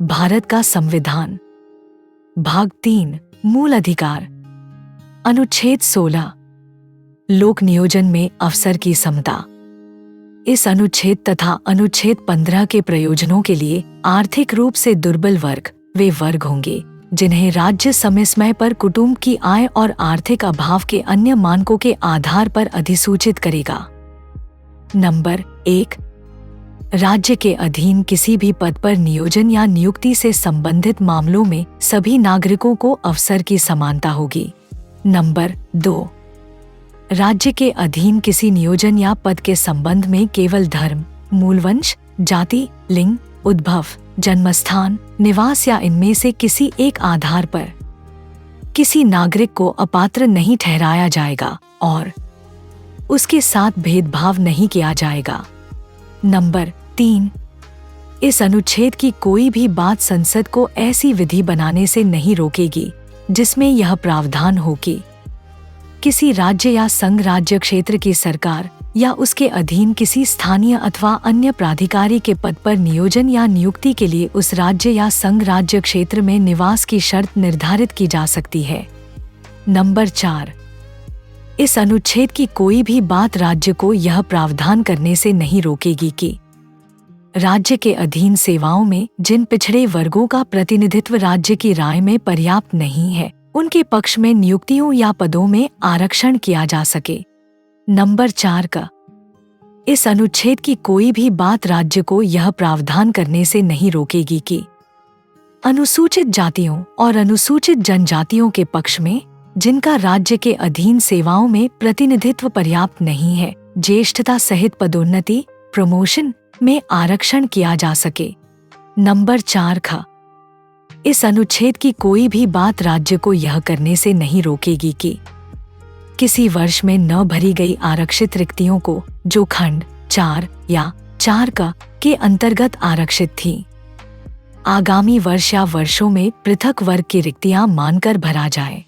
भारत का संविधान। भाग 3 मूल अधिकार। अनुच्छेद 16 लोक नियोजन में अवसर की समता। इस अनुच्छेद तथा अनुच्छेद 15 के प्रयोजनों के लिए आर्थिक रूप से दुर्बल वर्ग वे वर्ग होंगे जिन्हें राज्य समय समय पर कुटुंब की आय और आर्थिक अभाव के अन्य मानकों के आधार पर अधिसूचित करेगा। नंबर 1, राज्य के अधीन किसी भी पद पर नियोजन या नियुक्ति से संबंधित मामलों में सभी नागरिकों को अवसर की समानता होगी। नंबर 2, राज्य के अधीन किसी नियोजन या पद के संबंध में केवल धर्म, मूलवंश, जाति, लिंग, उद्भव, जन्मस्थान, निवास या इनमें से किसी एक आधार पर किसी नागरिक को अपात्र नहीं ठहराया जाएगा और उसके साथ भेदभाव नहीं किया जाएगा। नंबर 3, इस अनुच्छेद की कोई भी बात संसद को ऐसी विधि बनाने से नहीं रोकेगी जिसमें यह प्रावधान हो कि किसी राज्य या संघ राज्य क्षेत्र की सरकार या उसके अधीन किसी स्थानीय अथवा अन्य प्राधिकारी के पद पर नियोजन या नियुक्ति के लिए उस राज्य या संघ राज्य क्षेत्र में निवास की शर्त निर्धारित की जा सकती है। नंबर 4, इस अनुच्छेद की कोई भी बात राज्य को यह प्रावधान करने से नहीं रोकेगी कि राज्य के अधीन सेवाओं में जिन पिछड़े वर्गों का प्रतिनिधित्व राज्य की राय में पर्याप्त नहीं है उनके पक्ष में नियुक्तियों या पदों में आरक्षण किया जा सके। नंबर 4 का इस अनुच्छेद की कोई भी बात राज्य को यह प्रावधान करने से नहीं रोकेगी कि अनुसूचित जातियों और अनुसूचित जनजातियों के पक्ष में जिनका राज्य के अधीन सेवाओं में प्रतिनिधित्व पर्याप्त नहीं है ज्येष्ठता सहित पदोन्नति प्रमोशन में आरक्षण किया जा सके। नंबर 4 खा इस अनुच्छेद की कोई भी बात राज्य को यह करने से नहीं रोकेगी कि किसी वर्ष में न भरी गई आरक्षित रिक्तियों को जो खंड 4 या 4 का के अंतर्गत आरक्षित थी आगामी वर्ष या वर्षों में पृथक वर्ग की रिक्तियां मानकर भरा जाए।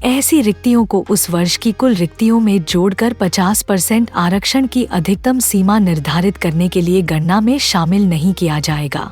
ऐसी रिक्तियों को उस वर्ष की कुल रिक्तियों में जोड़कर 50% आरक्षण की अधिकतम सीमा निर्धारित करने के लिए गणना में शामिल नहीं किया जाएगा।